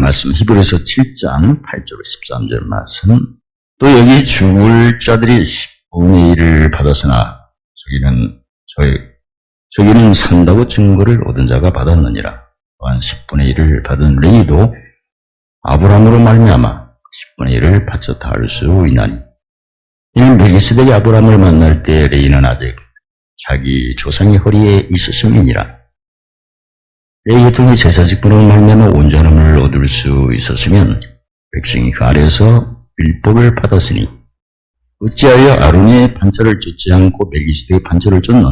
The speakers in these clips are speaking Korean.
말씀 히브리서 7장 8절 13절 말씀. 또 여기 죽을 자들이 10분의 1을 받았으나 저기는 산다고 증거를 얻은 자가 받았느니라. 또한 10분의 1을 받은 레위도 아브라함으로 말미암아 10분의 1을 바쳤다 할 수 있나니, 이는 멜기세덱이 아브라함을 만날 때 레위는 아직 자기 조상의 허리에 있었음이니라. 레위의 통해 제사 직분으로 말미암아 온전함을 얻을 수 있었으면 백성이 그 아래에서 율법을 받았으니 어찌하여 아론의 반차를 쫓지 않고 멜기세덱의 반차를 쫓는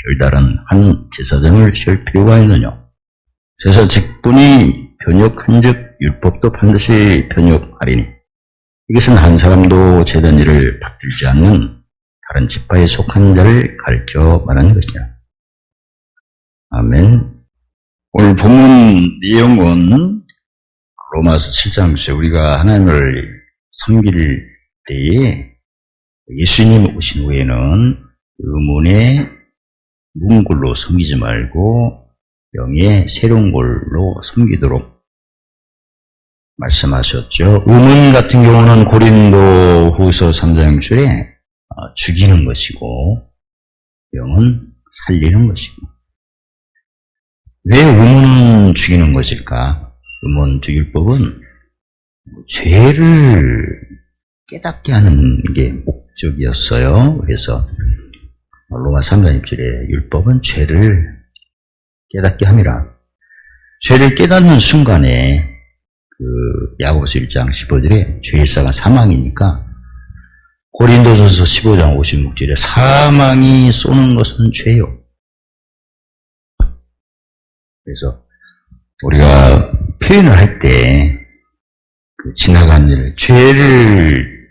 별다른 한 제사장을 셀 필요가 있느냐. 제사 직분이 변역한즉 율법도 반드시 변역하리니, 이것은 한 사람도 제단 일을 받들지 않는 다른 지파에 속한 자를 가르쳐 말하는 것이냐. 아멘. 오늘 본문 내용은 로마서 7장에서 우리가 하나님을 섬길 때에 예수님 오신 후에는 의문의 묵은 골로 섬기지 말고 영의 새로운 골로 섬기도록 말씀하셨죠. 의문 같은 경우는 고린도 후서 3장 6절에 죽이는 것이고 영은 살리는 것이고. 왜 의문은 죽이는 것일까? 의문 율법은 죄를 깨닫게 하는 게 목적이었어요. 그래서 로마 3장 6절에 율법은 죄를 깨닫게 함이라. 죄를 깨닫는 순간에 야고보서 1장 15절에 죄의 삭은 사망이니까, 고린도전서 15장 56절에 사망이 쏘는 것은 죄요. 그래서 우리가 표현을 할 때 지나간 일, 죄를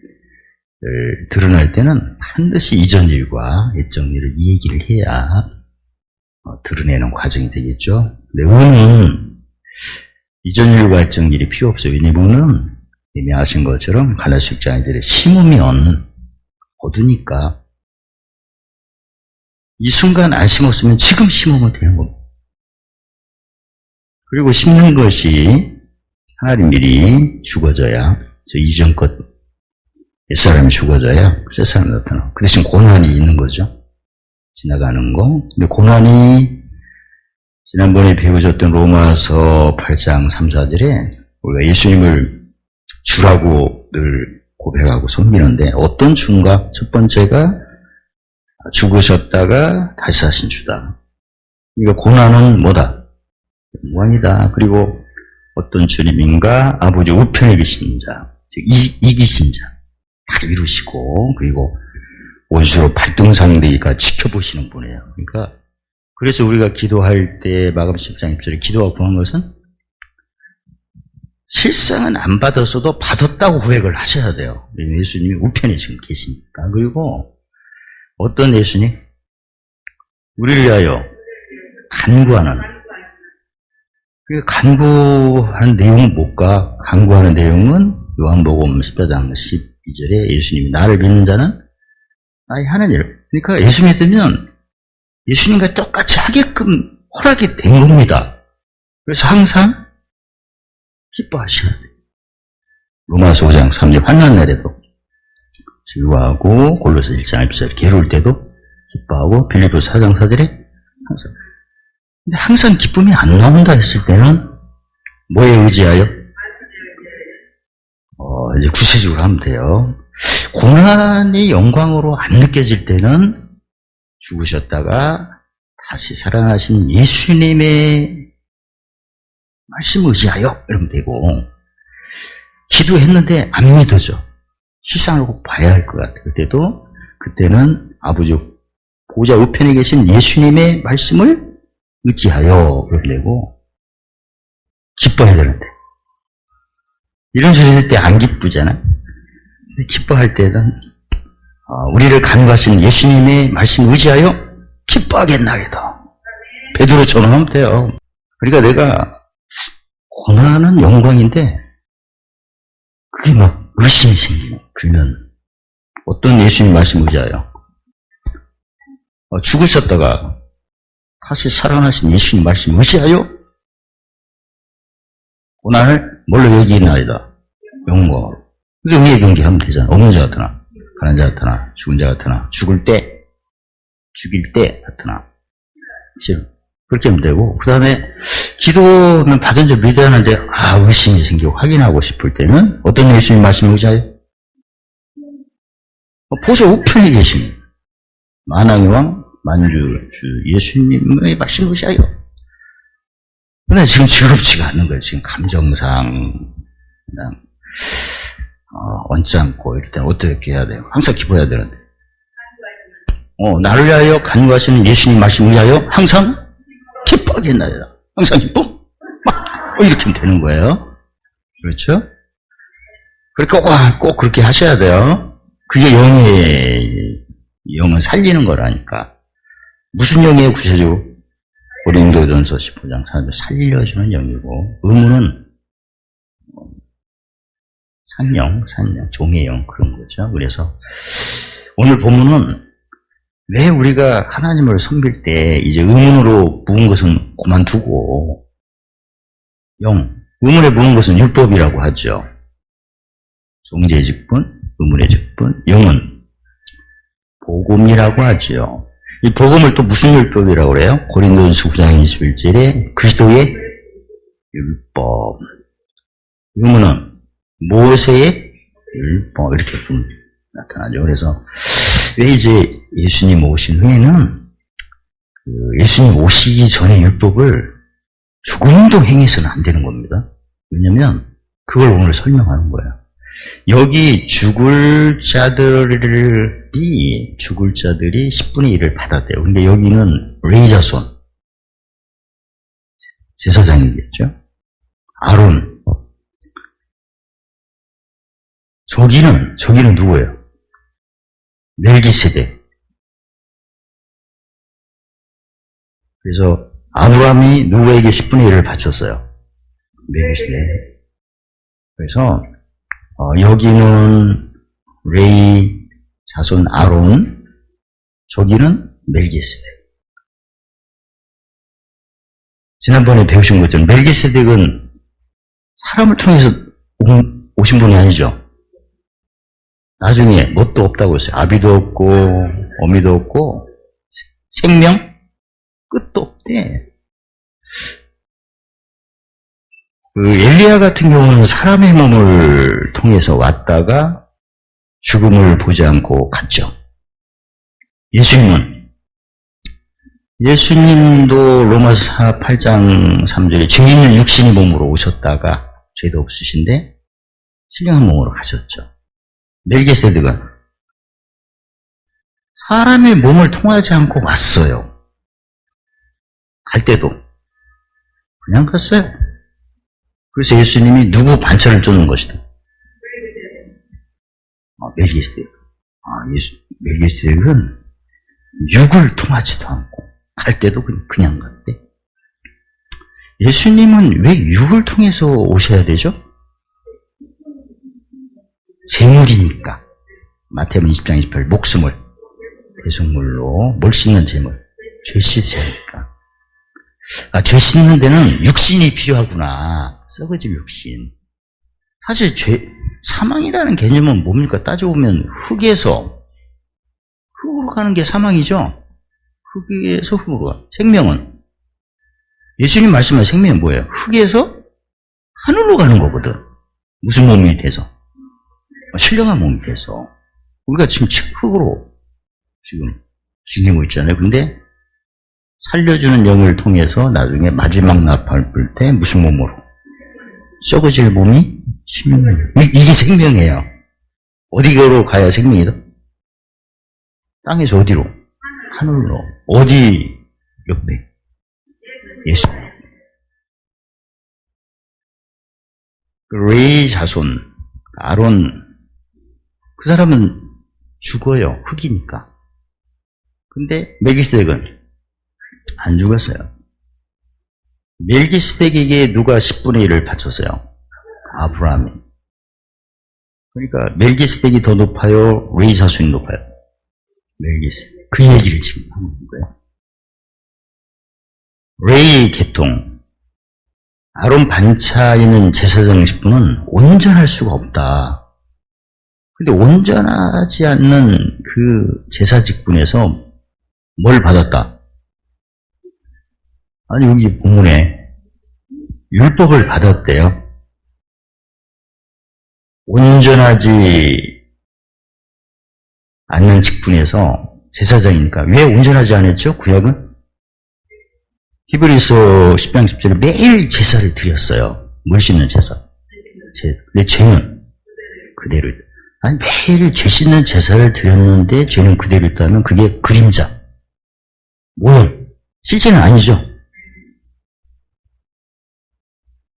드러날 때는 반드시 이전 일과 예정 일을 이 얘기를 해야 드러내는 과정이 되겠죠. 근데 의는 이전 일과 예정 일이 필요 없어요. 왜냐면은 이미 아신 것처럼 갈라디아서 6장 1절에 심으면 거두니까, 이 순간 안 심었으면 지금 심으면 되는 겁니다. 그리고 심는 것이 하나님 미리 죽어져야, 저 이전 것 옛사람이 죽어져야 새사람이 나타나고, 그 대신 고난이 있는 거죠. 지나가는 거. 근데 고난이 지난번에 배우셨던 로마서 8장 3, 4절에 우리가 예수님을 주라고 늘 고백하고 섬기는데, 어떤 주인가? 첫 번째가 죽으셨다가 다시 사신 주다. 그러니까 고난은 뭐다? 영광이다. 그리고 어떤 주님인가? 아버지 우편에 계신 자, 이기신 자 다 이루시고, 그리고 원수로 발등상되기가 지켜보시는 분이에요. 그러니까 그래서 우리가 기도할 때 마가복음 10장 10절에 기도하고 구한 것은 실상은 안 받았어도 받았다고 고백을 하셔야 돼요. 예수님이 우편에 지금 계시니까. 그리고 어떤 예수님? 우리를 위하여 간구하는. 그 간구하는 내용은 뭘까? 간구하는 내용은 요한복음 14장 12절에 예수님이 나를 믿는 자는 나의 하는 일. 그러니까 예수 믿으면 예수님과 똑같이 하게끔 허락이 된 겁니다. 그래서 항상 기뻐하셔야 돼요. 로마서 5장 3절 환난 날에도 즐거워하고, 골로새 1장 1절 괴로울 때도 기뻐하고, 빌립보서 4장 4절에 항상. 근데 항상 기쁨이 안 나온다 했을 때는 뭐에 의지하여? 이제 구체적으로 하면 돼요. 고난이 영광으로 안 느껴질 때는 죽으셨다가 다시 살아나신 예수님의 말씀을 의지하여 이러면 되고, 기도했는데 안 믿어져. 실상을 꼭 봐야 할 것 같아요. 그때는 아버지 보좌 우편에 계신 예수님의 말씀을 의지하여 그렇게 되고, 기뻐해야 되는데 이런 소리 할 때 안 기쁘잖아요. 근데 기뻐할 때는 우리를 간구하시는 예수님의 말씀 의지하여 기뻐하겠나이다. 베드로처럼 하면 돼요. 그러니까 내가 고난은 영광인데 그게 막 의심이 생기는, 그러면 어떤 예수님 말씀 의지하여 죽으셨다가 다시 살아나신 예수님 말씀 의지하여 고난을 뭘로 여기나이다? 영광으로. 영의 경계하면 되잖아. 없는 자 같으나, 가난 자 같으나, 죽은 자 같으나, 죽일 때 같으나. 그렇게 하면 되고, 그 다음에 기도는 받은 줄 믿어야하는데, 의심이 생기고 확인하고 싶을 때는 어떤 예수님 말씀을 의지하여? 보세 우편에 계신 만왕의 왕, 만주주 예수님의 말씀을 의지하여. 근데 지금 즐겁지가 않는 거예요. 지금 감정상, 그냥, 언짢고, 이럴 때는 어떻게 해야 돼요? 항상 기뻐해야 되는데. 나를 위하여 간구하시는 예수님 말씀을 위하여 항상 기뻐하겠나이다. 항상 기쁨? 이렇게 하면 되는 거예요. 그렇죠? 그러니까 꼭 그렇게 하셔야 돼요. 그게 영을 살리는 거라니까. 무슨 영이에요, 구체적으로? 고린도전서 15장 4절 살려주는 영이고, 의무는 산영, 종의 영, 그런 거죠. 그래서 오늘 본문은 왜 우리가 하나님을 섬길 때 이제 의문으로 묵은 것은 그만두고 의문에 묵은 것은 율법이라고 하죠. 종제의 직분, 의문의 직분, 영은 복음이라고 하죠. 이 복음을 또 무슨 율법이라고 그래요? 고린도전서 9장 21절에 그리스도의 율법. 의문은 모세의 율법 이렇게 좀 나타나죠. 그래서 왜 이제 예수님 오신 후에는 예수님 오시기 전에 율법을 조금도 행해서는 안 되는 겁니다. 왜냐면 그걸 오늘 설명하는 거예요. 여기 죽을 자들이 10분의 1을 받았대요. 근데 여기는 레위 자손 제사장이겠죠. 아론. 저기는 누구예요? 멜기세덱. 그래서 아브라함이 누구에게 10분의 1을 바쳤어요? 멜기세덱. 그래서 여기는 레위 자손 아론, 저기는 멜기세덱. 지난번에 배우신 것처럼 멜기세덱은 사람을 통해서 오신 분이 아니죠. 나중에 뭣도 없다고 했어요. 아비도 없고 어미도 없고 생명 끝도 없대. 엘리야 같은 경우는 사람의 몸을 통해서 왔다가 죽음을 보지 않고 갔죠. 예수님도 로마서 8장 3절에 죄 있는 육신의 몸으로 오셨다가 죄도 없으신데 신령한 몸으로 가셨죠. 멜기세덱은 사람의 몸을 통하지 않고 왔어요. 갈 때도 그냥 갔어요. 그래서 예수님이 누구 반차를 쫓는 것이다. 멜기세덱. 멜기세덱은 육을 통하지도 않고 갈 때도 그냥 갔대. 예수님은 왜 육을 통해서 오셔야 되죠? 제물이니까. 마태복음 20장 28 목숨을 대속물로 뭘 씻는 제물, 죄 씻으니까. 죄 씻는 데는 육신이 필요하구나. 썩어질 육신. 사실 사망이라는 개념은 뭡니까? 따져보면 흙으로 가는 게 사망이죠. 흙에서 흙으로 가. 생명은 예수님 말씀하신 생명은 뭐예요? 흙에서 하늘로 가는 거거든. 무슨 몸이 돼서? 신령한 몸이 돼서. 우리가 지금 흙으로 지금 지내고 있잖아요. 근데 살려주는 영을 통해서 나중에 마지막 나팔 불 때 무슨 몸으로? 썩어질 몸이 신령한. 이게 생명이에요. 어디로 가야 생명이다? 땅에서 어디로? 하늘로. 어디 옆에? 예수. 레위 자손 아론, 그 사람은 죽어요. 흙이니까. 근데 멜기세덱은 안 죽었어요. 멜기세덱에게 누가 10분의 1을 바쳤어요? 아브라함이. 그러니까 멜기세덱이 더 높아요? 레위 자손이 높아요? 멜기세덱. 그 얘기를 지금 하는 거예요. 레위 계통, 아론 반차에 있는 제사장 직분은 온전할 수가 없다. 근데 온전하지 않는 그 제사 직분에서 뭘 받았다? 아니, 여기 본문에 율법을 받았대요. 온전하지 않는 직분에서 제사장이니까. 왜 온전하지 않았죠? 구약은? 히브리서 10장 10절에 매일 제사를 드렸어요. 물 씻는 제사. 근데 죄는 그대로 있다. 아니, 매일 죄 씻는 제사를 드렸는데 죄는 그대로 있다면 그게 그림자. 모형. 실제는 아니죠.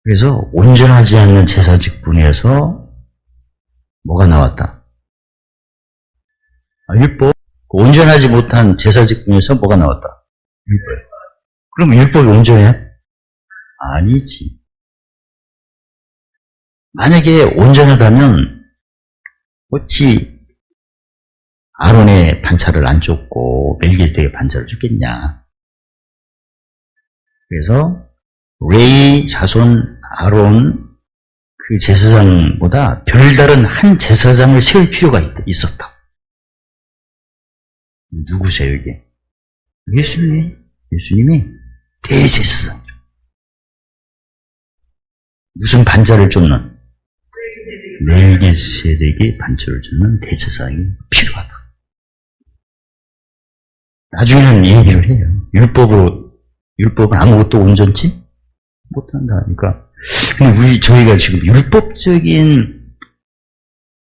그래서 온전하지 않는 제사 직분에서 뭐가 나왔다? 율법. 온전하지 못한 제사 직분에서 뭐가 나왔다? 율법. 그럼 율법이 온전해? 아니지. 만약에 온전하다면 어찌 아론의 반차를 안 쫓고 멜기세덱의 반차를 쫓겠냐. 그래서 레위 자손 아론 그 제사장보다 별다른 한 제사장을 세울 필요가 있었다. 누구세요 이게? 예수님이 대제사장. 무슨 반차를 쫓는? 멜기세덱이 반차를 쫓는 대제사장이 필요하다. 나중에는 이 얘기를 해요. 율법은 아무것도 온전치 못한다. 그러니까 근데 저희가 지금 율법적인,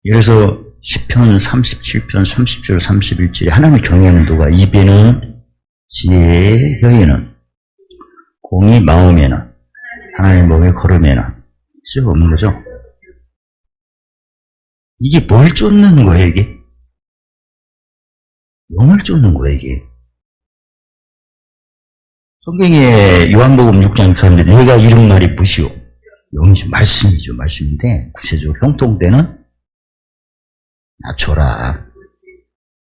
예를 들어서 시편 37편 30절 31절에 하나님의 경외하는 도가 입에는 지혜의 혀에는 공의 마음에는 하나님의 법의 걸음에는 쓸 수 없는 거죠. 이게 뭘 쫓는 거예요, 이게? 영을 쫓는 거예요, 이게. 성경에 요한복음 6장 3절 내가 이른 말이 무시오. 영이 말씀이죠, 말씀인데 구체적으로 형통되는 낮춰라.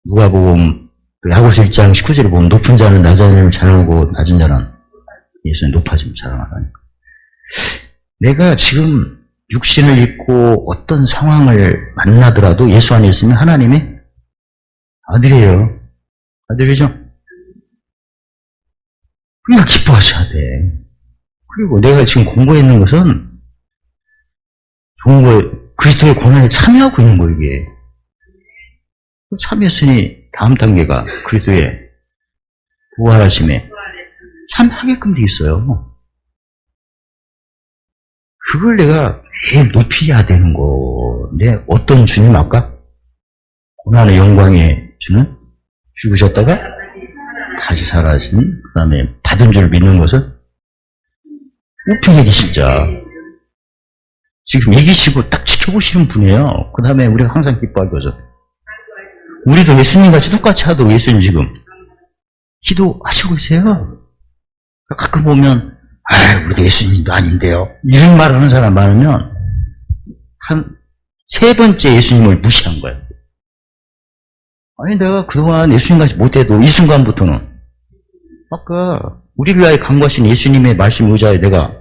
누가복음 야고보서 1장 19절에 보면 높은 자는 낮은 자를 자랑하고 낮은 자는 예수님 높아지면 자랑하라니까. 내가 지금 육신을 입고 어떤 상황을 만나더라도 예수 안에 있으면 하나님의 아들이에요. 아들이죠? 그러니까 기뻐하셔야 돼. 그리고 내가 지금 공부했는 것은 좋은 거, 그리스도의 고난에 참여하고 있는 거, 이게. 참여했으니 다음 단계가 그리스도의 부활하심에 참여하게끔 돼 있어요. 그걸 내가 매일 높여야 되는 건데, 어떤 주님 아까? 고난의 영광의 주는 죽으셨다가 다시 살아신, 그 다음에 받은 줄 믿는 것은 우편이지, 진짜. 지금 이기시고 딱 지켜보시는 분이에요. 그 다음에 우리가 항상 기뻐할 거죠. 우리도 예수님 같이 똑같이 하도록 예수님 지금 기도하시고 계세요. 가끔 보면, 우리도 예수님도 아닌데요. 이런 말 하는 사람 많으면, 한, 세 번째 예수님을 무시한 거예요. 아니, 내가 그동안 예수님같이 못해도 이 순간부터는, 아까 우리를 위하여 간구하신 예수님의 말씀 의자에 내가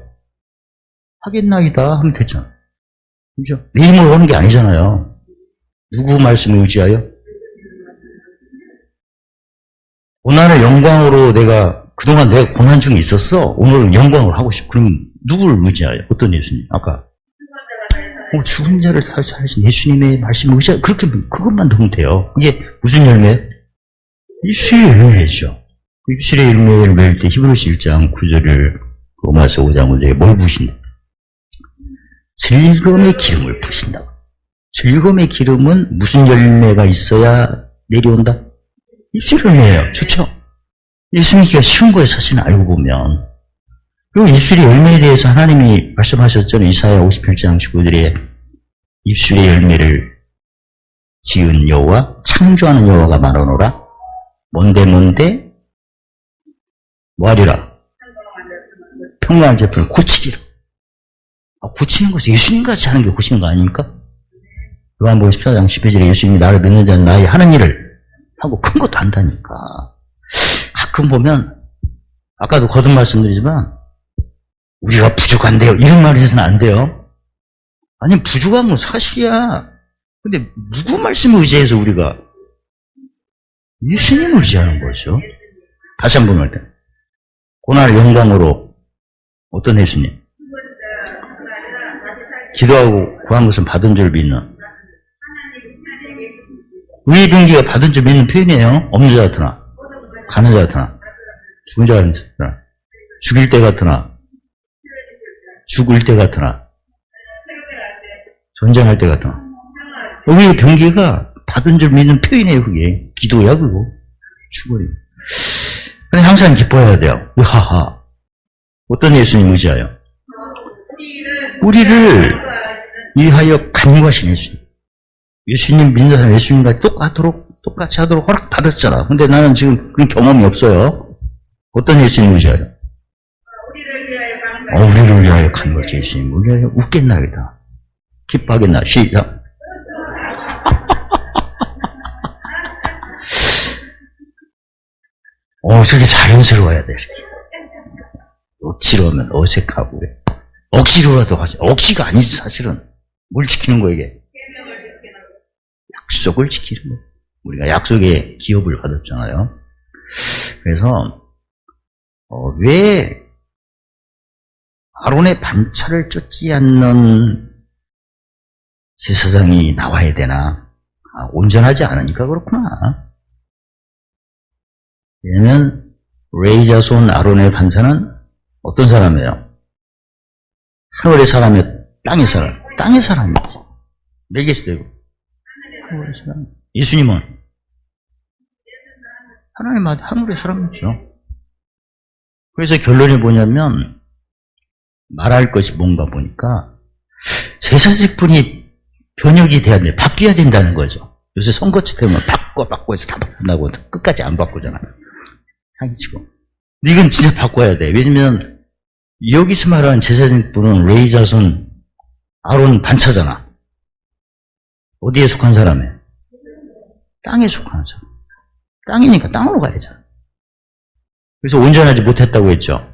하겠나이다 하면 됐잖아. 그죠? 내 힘으로 하는 게 아니잖아요. 누구 말씀을 의지하여? 고난을 영광으로 그동안 내가 고난 중에 있었어. 오늘 영광으로 하고 싶어. 그럼 누구를 의지하여? 어떤 예수님? 아까 죽은 자를 다시 살리신 예수님의 말씀을 의지하여. 그렇게 그것만 넣으면 돼요. 이게 무슨 열매? 입술의 열매죠. 입술의 열매를 맺을 때 히브리서 1장 9절을 로마서 5장 5절에 뭘 부으신다? 즐거움의 기름을 부으신다. 즐거움의 기름은 무슨 열매가 있어야 내려온다? 입술의 열매예요. 좋죠? 예수 믿기가 쉬운 거예요, 사실은 알고 보면. 그리고 입술의 열매에 대해서 하나님이 말씀하셨잖아요. 이사야 57장 19절에 입술의 열매를 지은 여호와, 창조하는 여호와가 말하노라. 뭔데? 뭐하리라? 평강한 제품을 고치리라. 고치는 것이 예수님같이 하는 게 고치는 거 아닙니까? 요한복음 14장 10절에 예수님이 나를 믿는 자는 나의 하는 일을 하고 큰 것도 한다니까. 가끔 보면, 아까도 거듭 말씀드리지만, 우리가 부족한데요. 이런 말을 해서는 안 돼요. 아니, 부족한 건 사실이야. 근데 누구 말씀을 의지해서 우리가 예수님을 의지하는 거죠. 다시 한번 할 때. 고난을 영광으로 어떤 예수님? 기도하고 구한 것은 받은 줄 믿는. 의의 병기가 받은 줄 믿는 표현이에요. 없는 자 같으나, 가는 자 같으나, 죽은 자 같으나, 죽일 때 같으나, 죽을 때 같으나, 전쟁할 때 같으나. 의의 병기가 받은 줄 믿는 표현이에요, 그게. 기도야, 그거. 죽어요. 근데 항상 기뻐해야 돼요. 하하. 어떤 예수님 의지하여? 우리를 위하여 간구하신 예수님. 예수님 믿는 사람 예수님과 똑같이 하도록 허락받았잖아. 근데 나는 지금 그런 경험이 없어요. 어떤 예수님 의지하여? 우리를 위하여 간구하신 예수님. 우리를 위하여 웃겠나겠다. 기뻐하겠나. 시작. 저게 자연스러워야 돼. 억지로 하면 어색하고 그래. 억지로라도 하세요. 억지가 아니지 사실은. 뭘 지키는 거야 이게? 약속을 지키는 거. 우리가 약속의 기업을 받았잖아요. 그래서 왜 아론의 반차를 쫓지 않는 제사장이 나와야 되나? 온전하지 않으니까 그렇구나. 왜냐면 레위 자손 아론의 반차는 어떤 사람이에요? 하늘의 사람이요? 땅의 사람? 땅의 사람이지. 멜기스데고. 하늘의 사람. 예수님은 하늘의 사람이죠. 그래서 결론이 뭐냐면 말할 것이 뭔가 보니까 제사직분이 변혁이 돼야 돼. 바뀌어야 된다는 거죠. 요새 선거치 때문에 바꿔 해서 다 바꾼다고 끝까지 안 바꾸잖아. 사기치고. 근데 이건 진짜 바꿔야 돼. 왜냐면 여기서 말하는 제사직분은 레위 자손 아론 반차잖아. 어디에 속한 사람이에요? 땅에 속한 사람. 땅이니까 땅으로 가야죠. 그래서 온전하지 못했다고 했죠.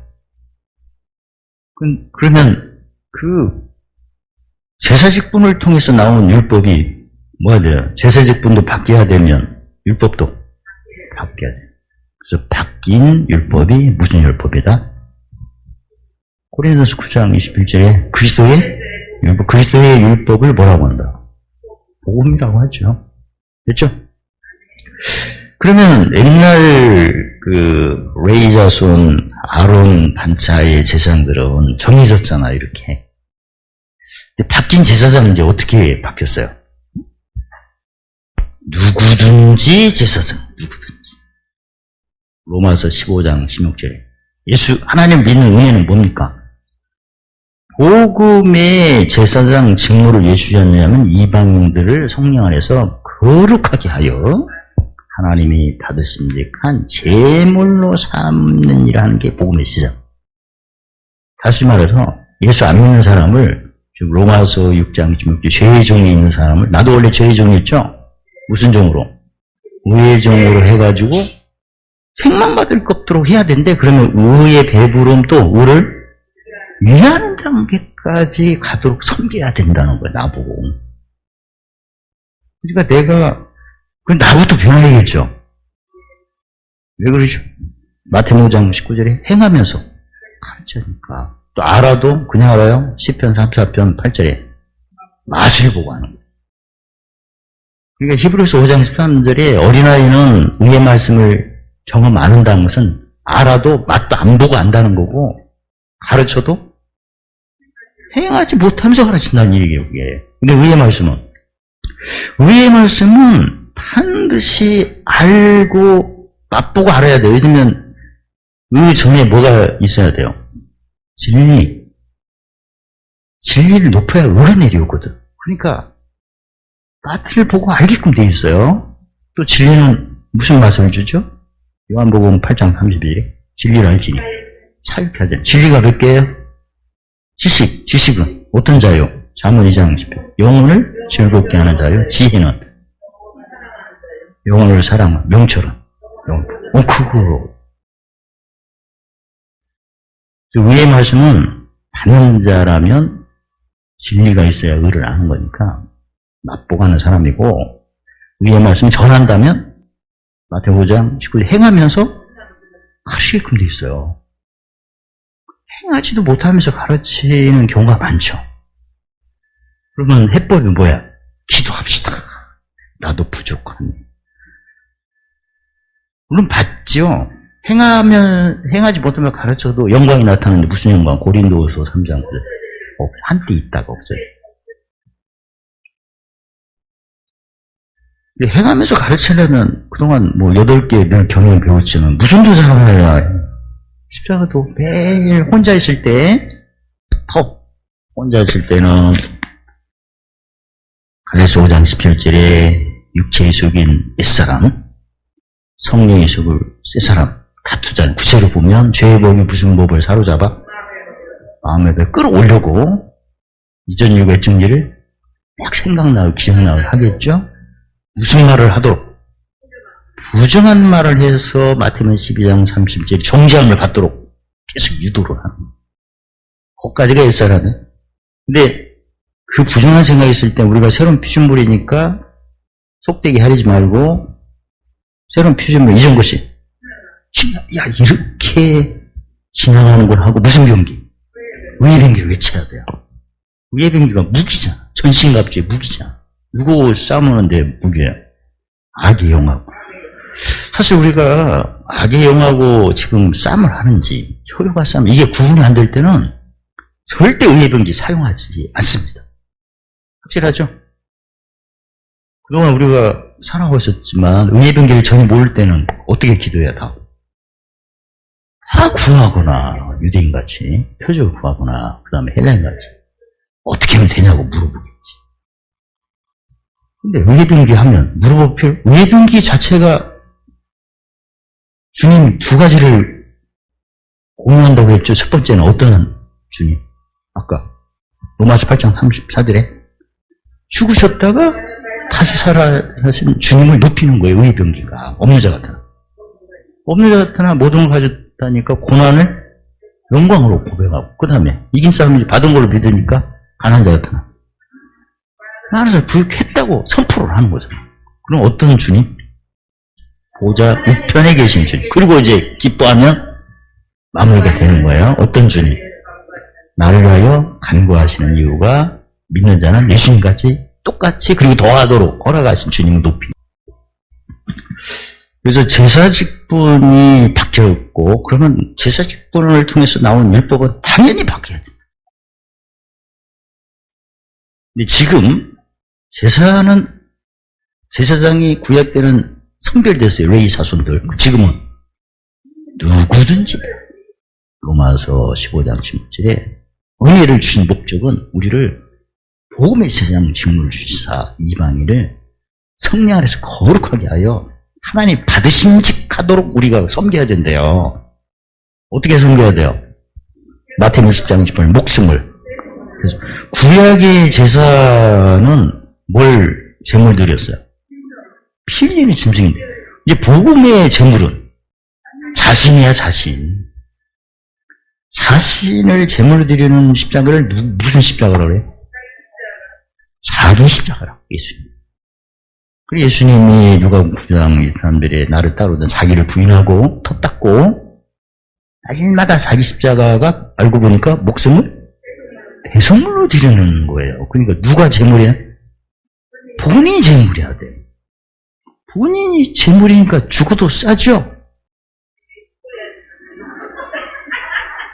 그러면 그 제사직분을 통해서 나온 율법이 뭐가 돼요? 제사직분도 바뀌어야 되면 율법도 바뀌어야 돼요. 그래서 바뀐 율법이 무슨 율법이다? 고린도서 9장 21절에 그리스도의 율법을 뭐라고 한다? 복음이라고 하죠. 됐죠? 그러면 옛날 그 레위 자손 아론 반차의 제사장들은 정해졌잖아, 이렇게. 근데 바뀐 제사장은 이제 어떻게 바뀌었어요? 누구든지 제사장, 누구든지. 로마서 15장 16절에 하나님 믿는 은혜는 뭡니까? 복음의 제사장 직무를 왜 주셨냐면 이방인들을 성령 안에서 거룩하게 하여 하나님이 받으심직한 제물로 삼는이라는 게 복음의 시작. 다시 말해서 예수 안 믿는 사람을 지금 로마서 6장 16절 죄의 종에 있는 사람을 나도 원래 죄의 종이었죠? 무슨 종으로? 의의 종으로 해가지고 생망받을 것도록 해야 되는데 그러면 의의 배부름 또 의를 위하는 단계까지 가도록 섬겨야 된다는 거야, 나보고. 그러니까 나부터 변해야겠죠. 왜 그러죠? 마태복음 5장 19절에 행하면서 가르쳐니까. 또 알아도 그냥 알아요. 시편 34편 8절에 맛을 보고 하는 거예요. 그러니까 히브리서 5장 13절에 어린아이는 의의 말씀을 경험 안 한다는 것은 알아도 맛도 안 보고 안다는 거고 가르쳐도 행하지 못하면서 가르친다는 얘기예요, 그게. 근데 의의 말씀은 반드시 알고 맛보고 알아야 돼요. 왜냐면 의 전에 뭐가 있어야 돼요? 진리를 높여야 의가 내려오거든. 그러니까 맛을 보고 알게끔 돼 있어요. 또 진리는 무슨 맛을 주죠? 요한복음 8장 32절에 진리를 알지니 사육해 하자. 진리가 몇 개예요? 지식은 어떤 자요? 잠언 2장 10절 영혼을 즐겁게 하는 자요. 지혜는 영혼을 사랑하는 명철은 그거 의의 말씀은 하는 자라면 진리가 있어야 의를 아는 거니까 납보가는 사람이고, 위의 말씀 전한다면 마태복음 5장 19절 행하면서 가르치게끔 돼 있어요. 행하지도 못하면서 가르치는 경우가 많죠. 그러면 해법이 뭐야? 기도합시다. 나도 부족하니. 물론 받죠. 행하지 못하면 가르쳐도 영광이 나타나는데 무슨 영광? 고린도후서 3장 9절. 한때 있다가 없어요. 행하면서 가르치려면 그동안 뭐 8개 경영 배웠지만 무슨 도사 살아야 십자가도 매일 혼자 있을 때, 혼자 있을 때는 갈라디아서 5장 17절에 육체의 속인 옛사람, 성령의 속을 새사람 다투잖아요. 구체로 보면 죄의 법이 무슨 법을 사로잡아 마음에 끌어올려고 이전 육의 증리를 막 생각나고 기억나고 하겠죠. 무슨 말을 하도록? 부정한 말을 해서 마태복음 12장 30절 정죄함을 받도록 계속 유도를 하는 거예요. 거기까지가 옛사람이에요. 근데 그 부정한 생각이 있을 때 우리가 새로운 피조물이니까 속되게 하리지 말고 새로운 피조물 이전 것이 야 이렇게 지나가는 걸 하고 무슨 병기? 의의 병기를 외쳐야 돼요. 의의 병기가 무기잖아. 전신갑주의 무기잖아. 누구 싸우는데 무기예요? 악의 영하고. 사실 우리가 악의 영하고 지금 싸움을 하는지 효력과 싸움 이게 구분이 안 될 때는 절대 의의 병기 사용하지 않습니다. 확실하죠? 그동안 우리가 살아오고 있었지만 의의 병기를 전혀 모를 때는 어떻게 기도해야 다 구하거나 유대인같이 표적을 구하거나 그 다음에 헬라인같이 어떻게 하면 되냐고 물어보겠지. 근데 의의 병기 하면 물어볼 필요, 의의 병기 자체가 주님 두 가지를 공유한다고 했죠. 첫 번째는 어떤 주님? 아까 로마서 8장 34절에 죽으셨다가 다시 살아나신 주님을 높이는 거예요. 의의 병기가 없는 자 같아. 없는 자 같으나 모든 걸 가졌다니까 고난을 영광으로 고백하고 그 다음에 이긴 사람이 받은 걸로 믿으니까 가난한 자 같으나 하나님께서 부욕했다고 선포를 하는 거죠. 그럼 어떤 주님? 보좌 우편에 계신 주님. 그리고 이제 기뻐하면 마무리가 되는 거예요. 어떤 주님? 나를 위하여 간구하시는 이유가 믿는 자는 예수님같이 똑같이 그리고 더하도록 허락하신 주님을 높이. 그래서 제사 직분이 바뀌었고 그러면 제사 직분을 통해서 나온 율법은 당연히 바뀌어야 됩니다. 근데 지금 제사장이 구약 때는 성별됐어요. 레위 자손들. 지금은 누구든지 로마서 15장 16절에 은혜를 주신 목적은 우리를 복음의 제사장 직분을 주시사 이방인을 성령 안에서 거룩하게 하여 하나님 받으심직하도록 우리가 섬겨야 된대요. 어떻게 섬겨야 돼요? 마태복음 10장 20절 목숨을. 그래서 구약의 제사는 뭘 제물 드렸어요? 피 흘리는 짐승인데 이제 복음의 제물은 자신이야 자신. 자신을 제물로 드리는 십자가를 무슨 십자가라고 그래? 자기 십자가라고 예수님. 그리고 예수님이 누가복음 9장 사람들이 나를 따르던 자기를 부인하고 터 닦고 날마다 자기 십자가가 알고 보니까 목숨을 대성물로 드리는 거예요. 그러니까 누가 제물이야? 본인이 제물이야 돼. 본인이 제물이니까 죽어도 싸죠.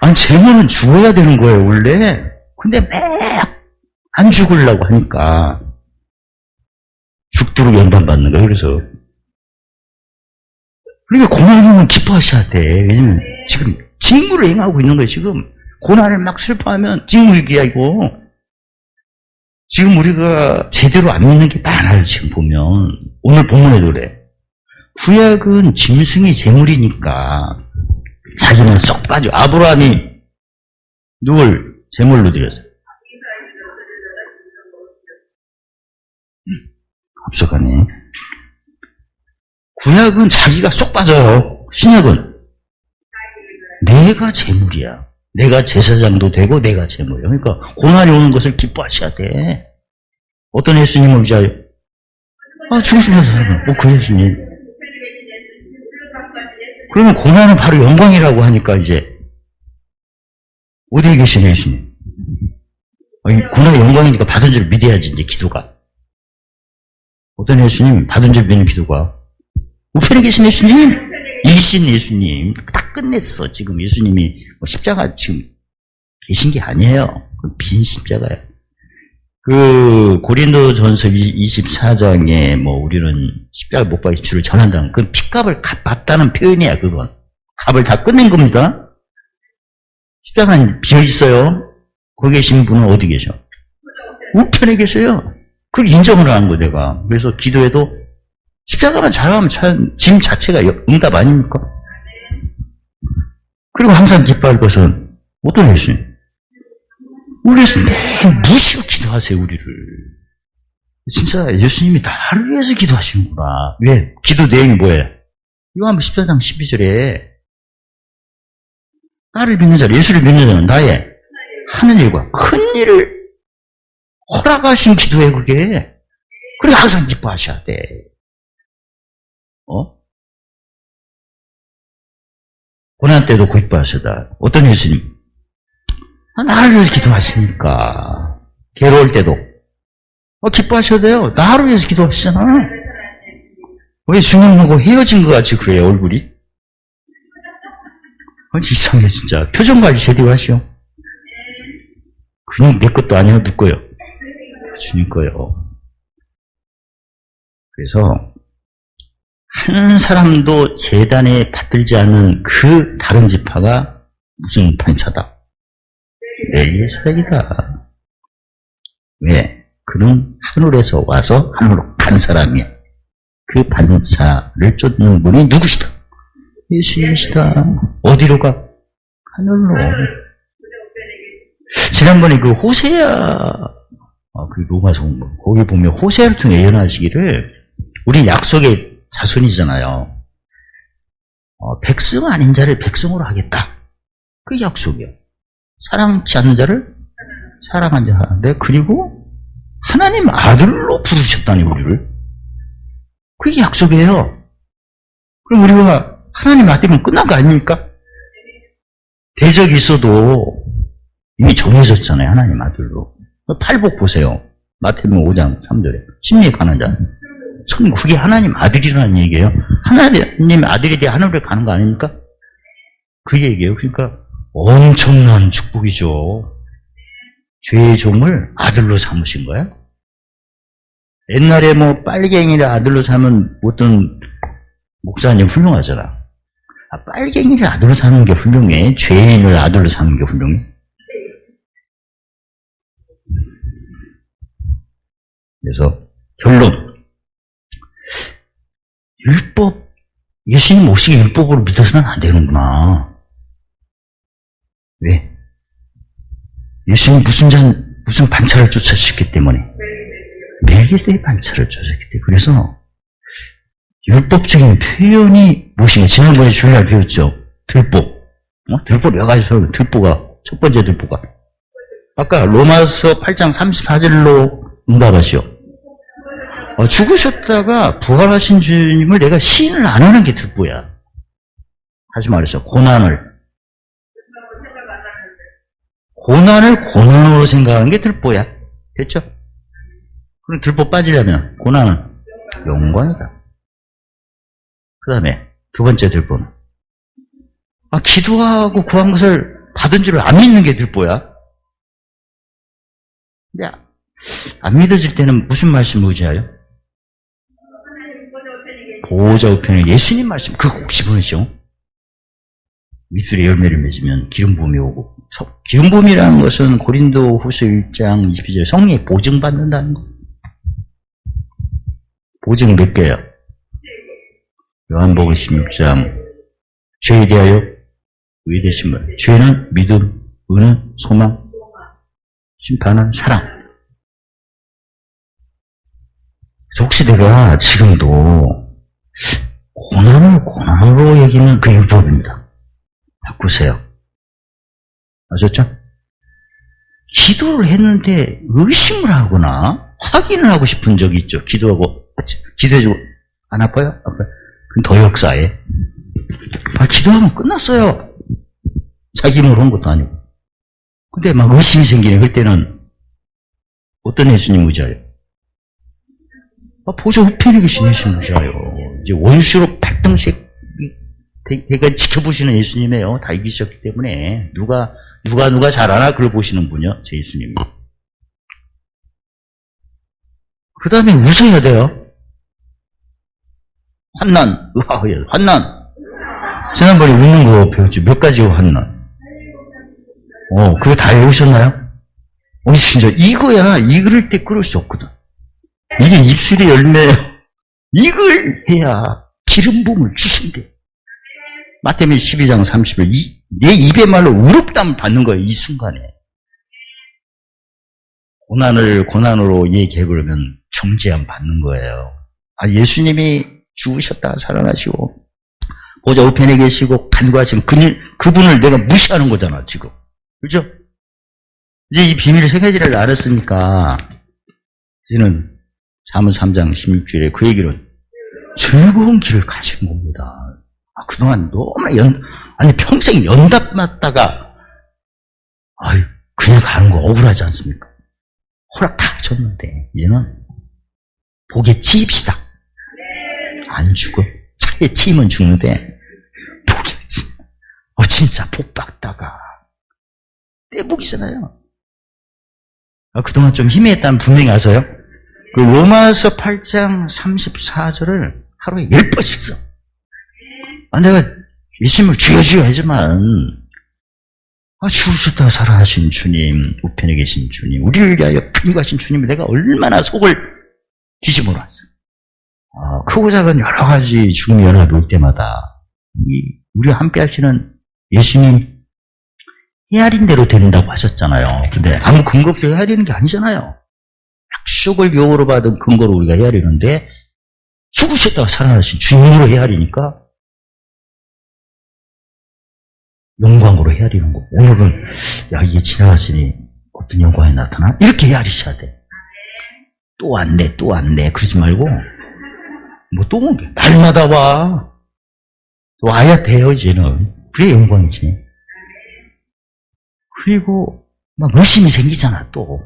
아니 제물은 죽어야 되는 거예요 원래. 근데 막 안 죽으려고 하니까 죽도록 연단받는 거예요. 그래서 그러니까 고난이면 기뻐하셔야 돼. 왜냐면 지금 직무를 행하고 있는 거예요. 지금 고난을 막 슬퍼하면 직무유기야 이거. 지금 우리가 제대로 안 믿는 게 많아요. 지금 보면 오늘 본문에도 그래. 구약은 짐승이 제물이니까 자기는 쏙 빠져. 아브라함이 누굴 제물로 드렸어요? 합석하네. 구약은 자기가 쏙 빠져요. 신약은 내가 제물이야. 내가 제사장도 되고 내가 제물이에요. 그러니까 고난이 오는 것을 기뻐하셔야 돼. 어떤 예수님을 이제 죽으시면서 그 예수님. 그러면 고난은 바로 영광이라고 하니까 이제 어디에 계신 예수님? 고난이 영광이니까 받은 줄 믿어야지 이제 기도가. 어떤 예수님 받은 줄 믿는 기도가 우편에 계신 예수님, 이기신 예수님 다 끝냈어. 지금 예수님이 십자가 지금 계신 게 아니에요. 빈 십자가예요. 그 고린도전서 24장에 우리는 십자가 못 박이 주를 전한다는 그 핏값을 갚았다는 표현이야. 그건 값을 다 끝낸 겁니다. 십자가는 비어 있어요. 거기 계신 분은 어디 계셔? 우편에 계세요. 그걸 인정을 하는 거 내가. 그래서 기도해도 십자가만 잘하면 짐 자체가 응답 아닙니까? 그리고 항상 기뻐할 것은 어떤 예수님? 우리 예수님 무시고 기도하세요. 우리를. 진짜 예수님이 나를 위해서 기도하시는구나. 왜? 기도 내용이 뭐예요? 요한복음 14장 12절에 나를 믿는 자를, 예수를 믿는 자는 나의 하는 일과 큰 일을 허락하신 기도예요. 그게. 그래 항상 기뻐하셔야 돼. 고난 때도 기뻐하셔다. 어떤 예수님? 나를 위해서 기도하시니까. 괴로울 때도 기뻐하셔야 돼요. 나를 위해서 기도하시잖아. 왜 중요하고 헤어진 것 같이 그래요, 얼굴이? 이상해, 진짜. 표정 관리 제대로 하시오. 그냥 내 것도 아니야, 누 거요? 주님 거요. 그래서, 한 사람도 재단에 받들지 않는 그 다른 지파가 무슨 반차다? 멜기세덱이다. 왜? 그는 하늘에서 와서 하늘로 간 사람이야. 그 반차를 쫓는 분이 누구시다? 예수님이시다. 어디로 가? 하늘로. 지난번에 그 호세아, 그 로마서 거기 보면 호세아를 통해 예언하시기를, 우리 약속의 자손이잖아요. 백성 아닌 자를 백성으로 하겠다. 그 약속이요. 사랑치 않는 자를 사랑한 자 하는데, 그리고 하나님 아들로 부르셨다니 우리를. 그게 약속이에요. 그럼 우리가 하나님 아들이면 끝난 거 아닙니까? 대적이 있어도 이미 정해졌잖아요. 하나님 아들로. 팔복 보세요. 마태복음 5장 3절에 심리에 가는 자. 그게 하나님 아들이라는 얘기예요. 하나님 아들이 돼 하늘에 가는 거 아닙니까? 그 얘기예요. 그러니까 엄청난 축복이죠. 죄의 종을 아들로 삼으신 거야. 옛날에 빨갱이를 아들로 삼은 어떤 목사님 훌륭하잖아. 빨갱이를 아들로 삼는 게 훌륭해? 죄인을 아들로 삼는 게 훌륭해? 그래서 결론. 율법, 예수님 오시기 율법으로 믿어서는 안 되는구나. 왜? 예수님 무슨 반차를 쫓으셨기 때문에. 멜기세덱 반차를 쫓으셨기 때문에. 그래서 율법적인 표현이 무엇인가. 지난번에 주일날 배웠죠. 들보. 들보 여러 가지 설명. 들보가 첫 번째 들보가 아까 로마서 8장 34절로 응답하시오. 죽으셨다가 부활하신 주님을 내가 시인을 안 하는 게 들보야. 다시 말해서 고난을 고난으로 생각하는 게 들보야. 됐죠? 그럼 들보 빠지려면 고난은 영광이다. 그 다음에 두 번째 들보는 기도하고 구한 것을 받은 줄을 안 믿는 게 들보야. 근데 안 믿어질 때는 무슨 말씀을 의지하여? 보호자 우편에 예수님 말씀, 그거 혹시 보이시오? 윗줄에 열매를 맺으면 기름 부음이 오고, 기름 부음이라는 것은 고린도 후서 1장 22절 성령의 보증받는다는 거. 보증 몇 개야? 요한복음 16장 죄에 대하여 의되신 분. 죄는 믿음, 의는 소망, 심판은 사랑. 혹시 내가 지금도 고난으로 얘기는 그 율법입니다. 바꾸세요. 아셨죠? 기도를 했는데 의심을 하거나 확인을 하고 싶은 적이 있죠. 기도해주고 안 아파요? 아파요. 그럼 더 역사해. 기도하면 끝났어요. 자기 힘으로 한 것도 아니고. 근데 막 의심이 생기네. 그때는 어떤 예수님 의지하요? 보좌 우편에 계신 예수님 의지하요. 이제 원수로 발등색 대가 지켜보시는 예수님이에요. 다 이기셨기 때문에 누가 잘 알아? 그걸 보시는 분이요. 제 예수님이. 그 다음에 웃어야 돼요. 환난, 환난. 지난번에 웃는 거 배웠죠. 몇 가지요, 환난. 그거 다 외우셨나요? 진짜 이거야. 이럴 때 끌을 수 없거든. 이게 입술의 열매예요. 이걸 해야 기름 부음을 주신대. 마태복음 12장 30절. 내 입의 말로 의롭다함을 받는 거예요. 이 순간에. 고난으로 얘기해버리면 정죄함 받는 거예요. 예수님이 죽으셨다가 살아나시고 보좌 우편에 계시고 간구하시면 그분을 내가 무시하는 거잖아 지금. 그렇죠? 이제 이 비밀의 세 가지를 알았으니까 이제는 잠언 3장 16절에 그 얘기는 즐거운 길을 가신 겁니다. 그동안 너무 평생 연답 맞다가 그냥 가는 거 억울하지 않습니까? 허락 다 하셨는데 이제는 복에 치입시다. 안 죽어. 차에 치이면 죽는데 복에 진짜 복 받다가 내 복이잖아요. 그동안 좀 희미했다면 분명히 아세요? 그 로마서 8장 34절을 하루에 10번씩 써. 내가 예수님을 주여 하지만 죽으셨다가 살아나신 주님, 우편에 계신 주님, 우리를 위하여 편구하신 주님을 내가 얼마나 속을 뒤집어 놨어. 크고 작은 여러 가지 죽음의 연합이 올 때마다 우리와 함께 하시는 예수님 헤아린 대로 된다고 하셨잖아요. 근데 아무 근거 없이 헤아리는 게 아니잖아요. 약속을 묘로 받은 근거로 우리가 헤아리는데 죽으셨다가 살아나신 주님으로 헤아리니까 영광으로 헤아리는 거. 오늘은 이게 지나갔으니 어떤 영광이 나타나? 이렇게 헤아리셔야 돼. 또 왔네 그러지 말고 또 온 게 날마다 와. 와야 돼요 이제는. 그게 영광이지. 그리고 막 의심이 생기잖아 또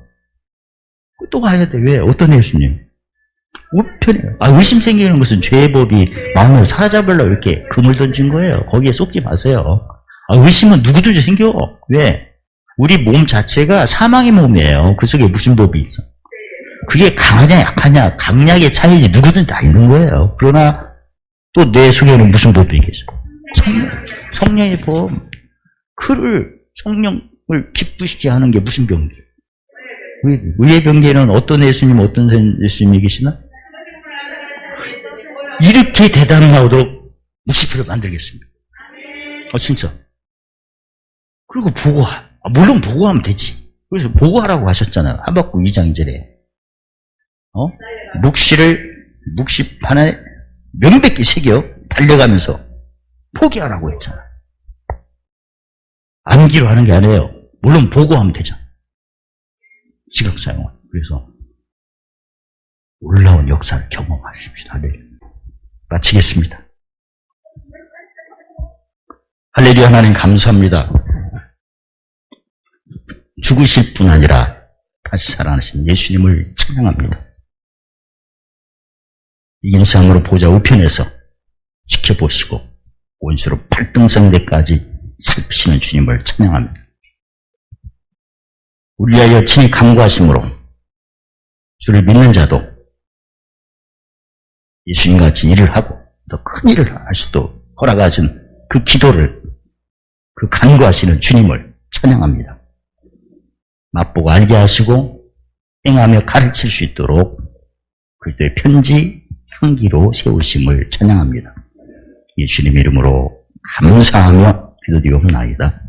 와야 돼. 왜? 어떤 예수님? 우편에 의심 생기는 것은 죄의 법이 마음을 사로잡으려고 이렇게 금을 던진 거예요. 거기에 속지 마세요. 의심은 누구든지 생겨. 왜? 우리 몸 자체가 사망의 몸이에요. 그 속에 무슨 법이 있어? 그게 강하냐 약하냐 강약의 차이지 누구든지 다 있는 거예요. 그러나 또 내 속에는 무슨 법이 있겠어? 성령의 법. 성령을 기쁘시게 하는 게 무슨 병기? 의의 병기에는 어떤 예수님 어떤 예수님이 계시나? 이렇게 대담하도록 묵시표를 만들겠습니다. 진짜. 그리고 보고하. 물론 보고하면 되지. 그래서 보고하라고 하셨잖아요. 하박국 2장 2절에. 묵시판에 몇백 개 새겨 달려가면서 포기하라고 했잖아. 암기로 하는 게 아니에요. 물론 보고하면 되잖아. 지각 사용은. 그래서 놀라운 역사를 경험하십시다. 할렐루야. 마치겠습니다. 할렐루야. 하나님 감사합니다. 죽으실 뿐 아니라 다시 살아나신 예수님을 찬양합니다. 인상으로 보좌 우편에서 지켜보시고 원수로 발등상대까지 살피시는 주님을 찬양합니다. 우리 위하여 친히 간구하심으로 주를 믿는 자도 예수님같이 일을 하고 더 큰 일을 할 수도 허락하신 그 기도를 그 간구하시는 주님을 찬양합니다. 맛보고 알게 하시고 행하며 가르칠 수 있도록 그리스도의 편지 향기로 세우심을 찬양합니다. 예수님 이름으로 감사하며 기도드리옵나이다.